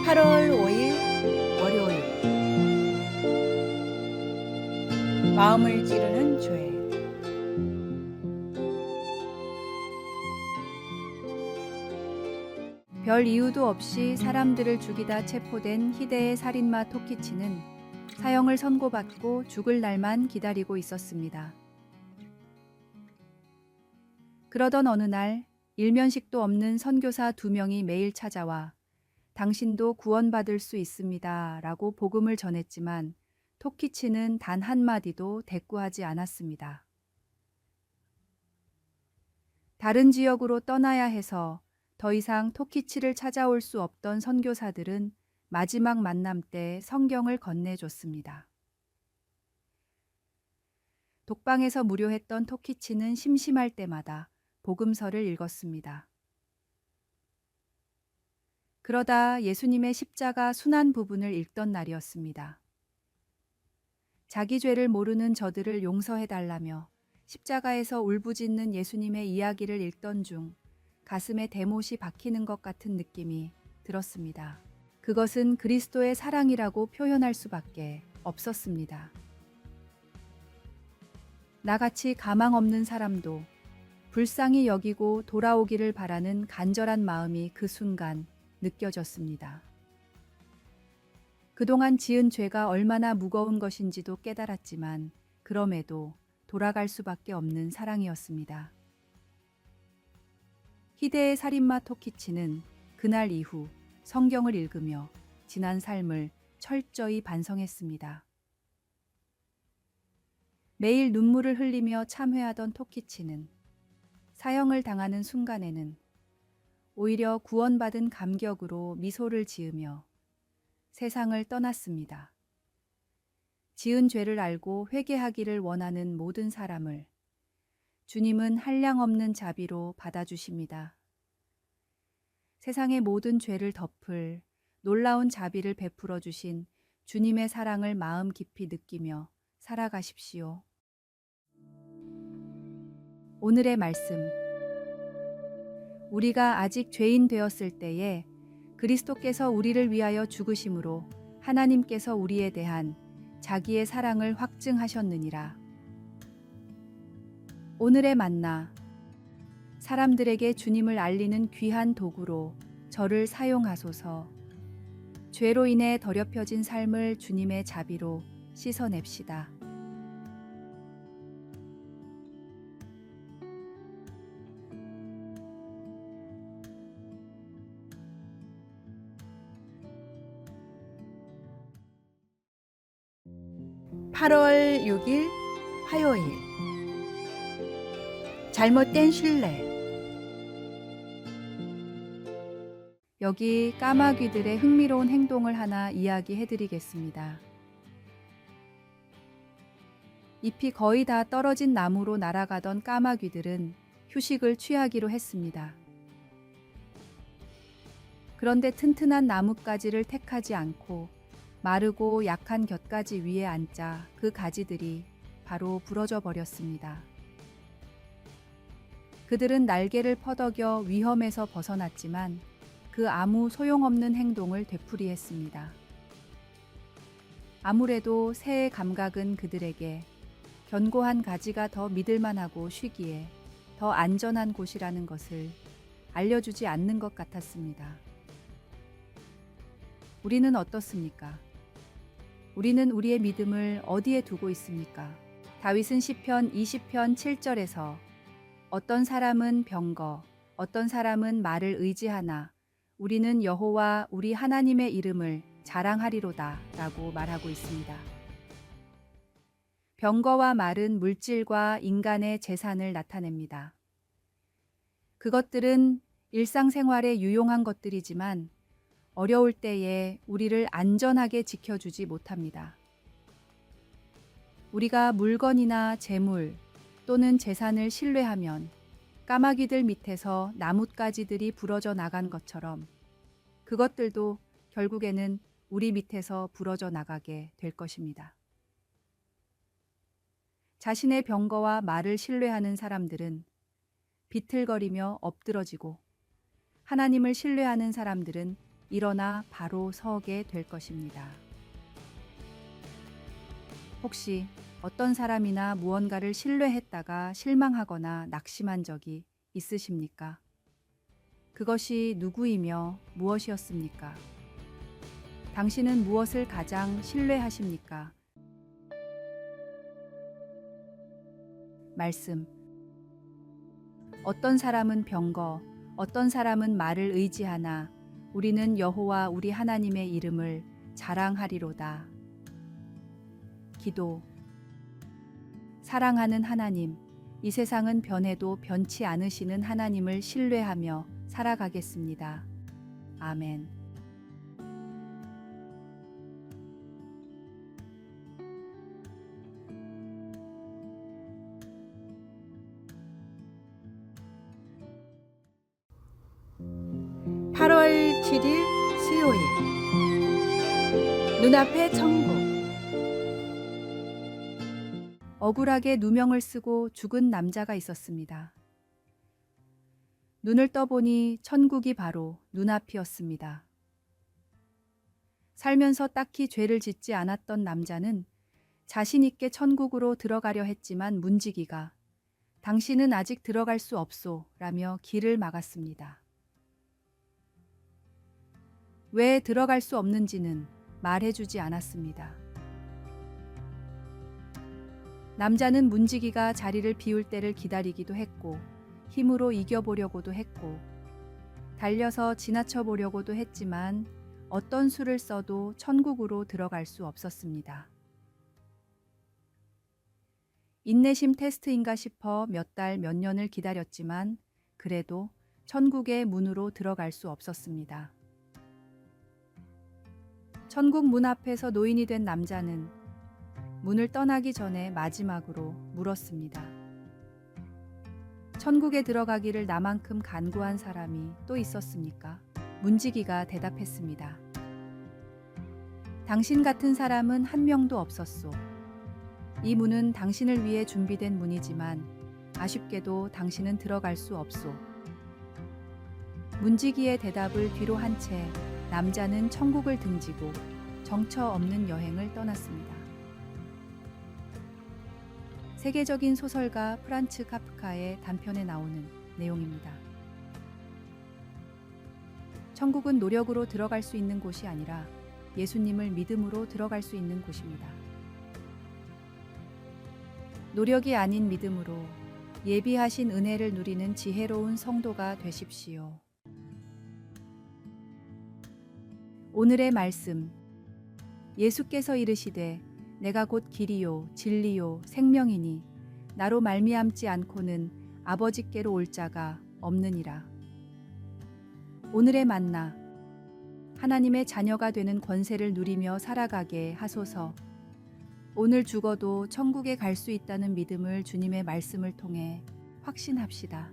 8월 5일 월요일. 마음을 찌르는 죄. 별 이유도 없이 사람들을 죽이다 체포된 희대의 살인마 토키치는 사형을 선고받고 죽을 날만 기다리고 있었습니다. 그러던 어느 날 일면식도 없는 선교사 2명이 매일 찾아와 당신도 구원받을 수 있습니다 라고 복음을 전했지만 토키치는 단 한마디도 대꾸하지 않았습니다. 다른 지역으로 떠나야 해서 더 이상 토키치를 찾아올 수 없던 선교사들은 마지막 만남 때 성경을 건네줬습니다. 독방에서 무료했던 토키치는 심심할 때마다 복음서를 읽었습니다. 그러다 예수님의 십자가 순환 부분을 읽던 날이었습니다. 자기 죄를 모르는 저들을 용서해달라며 십자가에서 울부짖는 예수님의 이야기를 읽던 중 가슴에 대못이 박히는 것 같은 느낌이 들었습니다. 그것은 그리스도의 사랑이라고 표현할 수밖에 없었습니다. 나같이 가망 없는 사람도 불쌍히 여기고 돌아오기를 바라는 간절한 마음이 그 순간 느껴졌습니다. 그동안 지은 죄가 얼마나 무거운 것인지도 깨달았지만 그럼에도 돌아갈 수밖에 없는 사랑이었습니다. 희대의 살인마 토키치는 그날 이후 성경을 읽으며 지난 삶을 철저히 반성했습니다. 매일 눈물을 흘리며 참회하던 토키치는 사형을 당하는 순간에는 오히려 구원받은 감격으로 미소를 지으며 세상을 떠났습니다. 지은 죄를 알고 회개하기를 원하는 모든 사람을 주님은 한량없는 자비로 받아주십니다. 세상의 모든 죄를 덮을 놀라운 자비를 베풀어 주신 주님의 사랑을 마음 깊이 느끼며 살아가십시오. 오늘의 말씀. 우리가 아직 죄인 되었을 때에 그리스도께서 우리를 위하여 죽으심으로 하나님께서 우리에 대한 자기의 사랑을 확증하셨느니라. 오늘의 만나. 사람들에게 주님을 알리는 귀한 도구로 저를 사용하소서. 죄로 인해 더럽혀진 삶을 주님의 자비로 씻어냅시다. (8월 6일) 화요일. 잘못된 신뢰. 여기 까마귀들의 흥미로운 행동을 하나 이야기해드리겠습니다. 잎이 거의 다 떨어진 나무로 날아가던 까마귀들은 휴식을 취하기로 했습니다. 그런데 튼튼한 나뭇가지를 택하지 않고 마르고 약한 곁가지 위에 앉자 그 가지들이 바로 부러져 버렸습니다. 그들은 날개를 퍼덕여 위험에서 벗어났지만 그 아무 소용없는 행동을 되풀이했습니다. 아무래도 새의 감각은 그들에게 견고한 가지가 더 믿을만하고 쉬기에 더 안전한 곳이라는 것을 알려주지 않는 것 같았습니다. 우리는 어떻습니까? 우리는 우리의 믿음을 어디에 두고 있습니까? 다윗은 시편 20편 7절에서 어떤 사람은 병거, 어떤 사람은 말을 의지하나 우리는 여호와 우리 하나님의 이름을 자랑하리로다 라고 말하고 있습니다. 병거와 말은 물질과 인간의 재산을 나타냅니다. 그것들은 일상생활에 유용한 것들이지만 어려울 때에 우리를 안전하게 지켜주지 못합니다. 우리가 물건이나 재물 또는 재산을 신뢰하면 까마귀들 밑에서 나뭇가지들이 부러져 나간 것처럼 그것들도 결국에는 우리 밑에서 부러져 나가게 될 것입니다. 자신의 병거와 말을 신뢰하는 사람들은 비틀거리며 엎드러지고 하나님을 신뢰하는 사람들은 일어나 바로 서게 될 것입니다. 혹시 어떤 사람이나 무언가를 신뢰했다가 실망하거나 낙심한 적이 있으십니까? 그것이 누구이며 무엇이었습니까? 당신은 무엇을 가장 신뢰하십니까? 말씀. 어떤 사람은 병거, 어떤 사람은 말을 의지하나 우리는 여호와 우리 하나님의 이름을 자랑하리로다. 기도. 사랑하는 하나님, 이 세상은 변해도 변치 않으시는 하나님을 신뢰하며 살아가겠습니다. 아멘. (8월 7일) 수요일. 눈앞에 천국. 억울하게 누명을 쓰고 죽은 남자가 있었습니다. 눈을 떠보니 천국이 바로 눈앞이었습니다. 살면서 딱히 죄를 짓지 않았던 남자는 자신 있게 천국으로 들어가려 했지만 문지기가 당신은 아직 들어갈 수 없소 라며 길을 막았습니다. 왜 들어갈 수 없는지는 말해주지 않았습니다. 남자는 문지기가 자리를 비울 때를 기다리기도 했고 힘으로 이겨보려고도 했고 달려서 지나쳐 보려고도 했지만 어떤 수를 써도 천국으로 들어갈 수 없었습니다. 인내심 테스트인가 싶어 몇 달, 몇 년을 기다렸지만 그래도 천국의 문으로 들어갈 수 없었습니다. 천국 문 앞에서 노인이 된 남자는 문을 떠나기 전에 마지막으로 물었습니다. 천국에 들어가기를 나만큼 간구한 사람이 또 있었습니까? 문지기가 대답했습니다. 당신 같은 사람은 한 명도 없었소. 이 문은 당신을 위해 준비된 문이지만 아쉽게도 당신은 들어갈 수 없소. 문지기의 대답을 뒤로 한 채 남자는 천국을 등지고 정처 없는 여행을 떠났습니다. 세계적인 소설가 프란츠 카프카의 단편에 나오는 내용입니다. 천국은 노력으로 들어갈 수 있는 곳이 아니라 예수님을 믿음으로 들어갈 수 있는 곳입니다. 노력이 아닌 믿음으로 예비하신 은혜를 누리는 지혜로운 성도가 되십시오. 오늘의 말씀. 예수께서 이르시되 내가 곧 길이요 진리요 생명이니 나로 말미암지 않고는 아버지께로 올 자가 없느니라. 오늘의 만나. 하나님의 자녀가 되는 권세를 누리며 살아가게 하소서. 오늘 죽어도 천국에 갈 수 있다는 믿음을 주님의 말씀을 통해 확신합시다.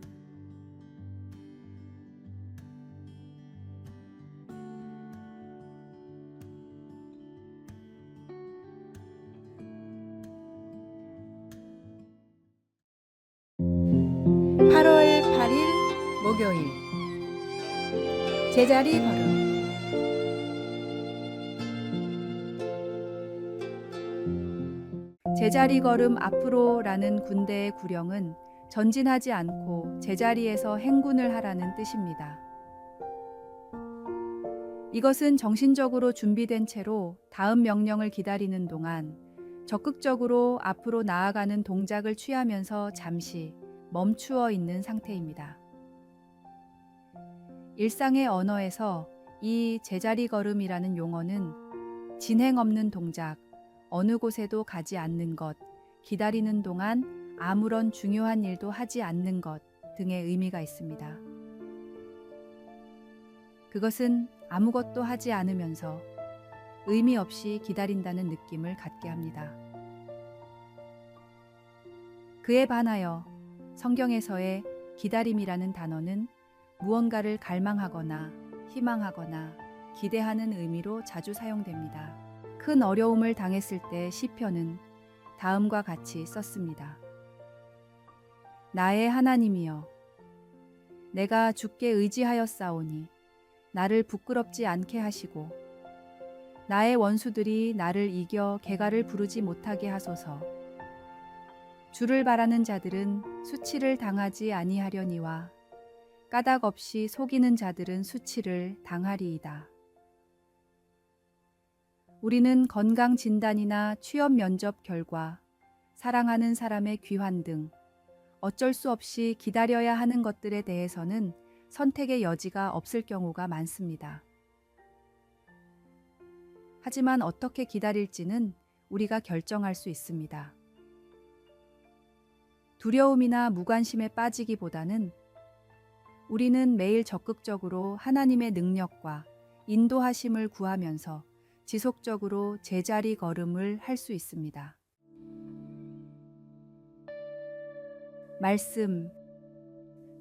(8월 8일) 목요일. 제자리 걸음. 제자리 걸음 앞으로라는 군대의 구령은 전진하지 않고 제자리에서 행군을 하라는 뜻입니다. 이것은 정신적으로 준비된 채로 다음 명령을 기다리는 동안 적극적으로 앞으로 나아가는 동작을 취하면서 잠시 멈추어 있는 상태입니다. 일상의 언어에서 이 제자리 걸음이라는 용어는 진행 없는 동작, 어느 곳에도 가지 않는 것, 기다리는 동안 아무런 중요한 일도 하지 않는 것 등의 의미가 있습니다. 그것은 아무것도 하지 않으면서 의미 없이 기다린다는 느낌을 갖게 합니다. 그에 반하여 성경에서의 기다림이라는 단어는 무언가를 갈망하거나 희망하거나 기대하는 의미로 자주 사용됩니다. 큰 어려움을 당했을 때 시편은 다음과 같이 썼습니다. 나의 하나님이여, 내가 주께 의지하였사오니 나를 부끄럽지 않게 하시고 나의 원수들이 나를 이겨 개가를 부르지 못하게 하소서. 주를 바라는 자들은 수치를 당하지 아니하려니와 까닭 없이 속이는 자들은 수치를 당하리이다. 우리는 건강 진단이나 취업 면접 결과, 사랑하는 사람의 귀환 등 어쩔 수 없이 기다려야 하는 것들에 대해서는 선택의 여지가 없을 경우가 많습니다. 하지만 어떻게 기다릴지는 우리가 결정할 수 있습니다. 두려움이나 무관심에 빠지기보다는 우리는 매일 적극적으로 하나님의 능력과 인도하심을 구하면서 지속적으로 제자리 걸음을 할 수 있습니다. 말씀.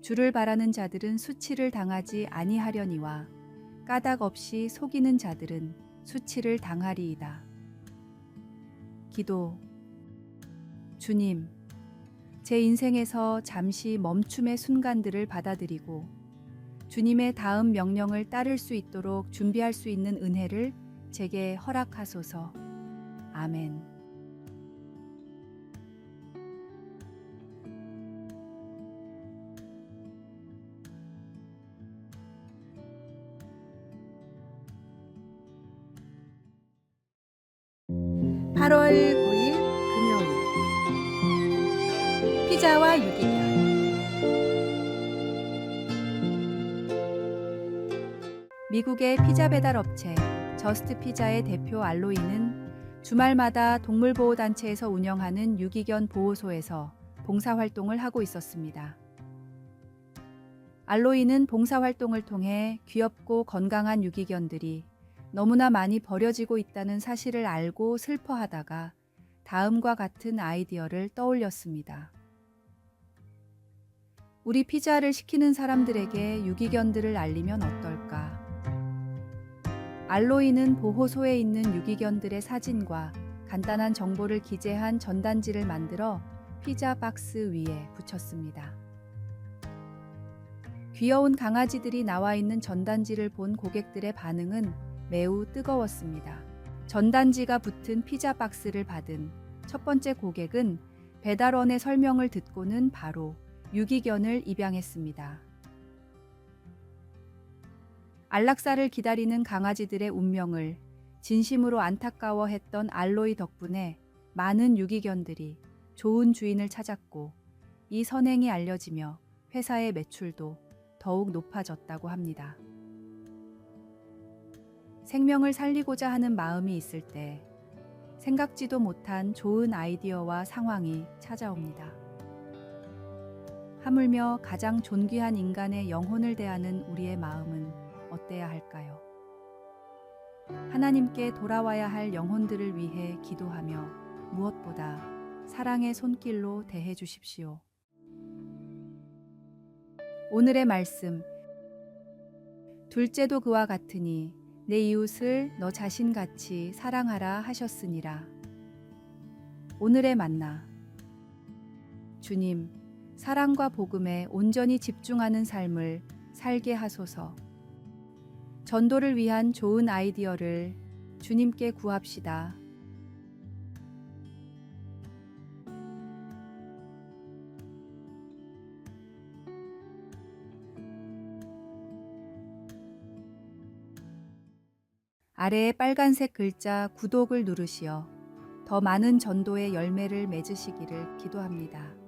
주를 바라는 자들은 수치를 당하지 아니하려니와 까닭 없이 속이는 자들은 수치를 당하리이다. 기도. 주님, 제 인생에서 잠시 멈춤의 순간들을 받아들이고 주님의 다음 명령을 따를 수 있도록 준비할 수 있는 은혜를 제게 허락하소서. 아멘. 8월 9일 금요일. 피자와 유기견. 미국의 피자 배달 업체 저스트 피자의 대표 알로이는 주말마다 동물보호단체에서 운영하는 유기견 보호소에서 봉사활동을 하고 있었습니다. 알로이는 봉사활동을 통해 귀엽고 건강한 유기견들이 너무나 많이 버려지고 있다는 사실을 알고 슬퍼하다가 다음과 같은 아이디어를 떠올렸습니다. 우리 피자를 시키는 사람들에게 유기견들을 알리면 어떨까? 알로이는 보호소에 있는 유기견들의 사진과 간단한 정보를 기재한 전단지를 만들어 피자 박스 위에 붙였습니다. 귀여운 강아지들이 나와 있는 전단지를 본 고객들의 반응은 매우 뜨거웠습니다. 전단지가 붙은 피자 박스를 받은 첫 번째 고객은 배달원의 설명을 듣고는 바로 유기견을 입양했습니다. 안락사를 기다리는 강아지들의 운명을 진심으로 안타까워했던 알로이 덕분에 많은 유기견들이 좋은 주인을 찾았고 이 선행이 알려지며 회사의 매출도 더욱 높아졌다고 합니다. 생명을 살리고자 하는 마음이 있을 때 생각지도 못한 좋은 아이디어와 상황이 찾아옵니다. 하물며 가장 존귀한 인간의 영혼을 대하는 우리의 마음은 어때야 할까요? 하나님께 돌아와야 할 영혼들을 위해 기도하며 무엇보다 사랑의 손길로 대해 주십시오. 오늘의 말씀. 둘째도 그와 같으니 내 이웃을 너 자신같이 사랑하라 하셨으니라. 오늘의 만나. 주님, 사랑과 복음에 온전히 집중하는 삶을 살게 하소서. 전도를 위한 좋은 아이디어를 주님께 구합시다. 아래에 빨간색 글자 구독을 누르시어 더 많은 전도의 열매를 맺으시기를 기도합니다.